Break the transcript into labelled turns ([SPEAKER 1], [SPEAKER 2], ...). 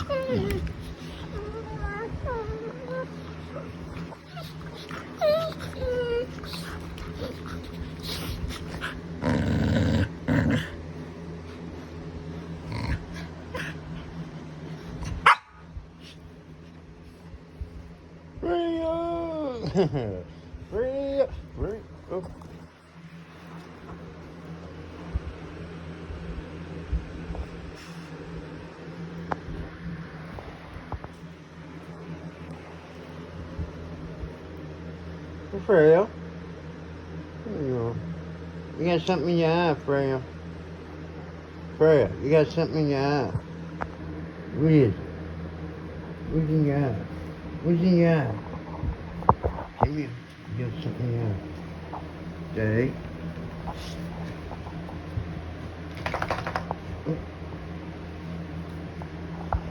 [SPEAKER 1] Freya! Freya! Freya! Oh. Freya? There you are. You got something in your eye, Freya. Freya, you got something in your eye. What is it? What's in your eye? What's in your eye? Come here. You got something in your eye. Daddy?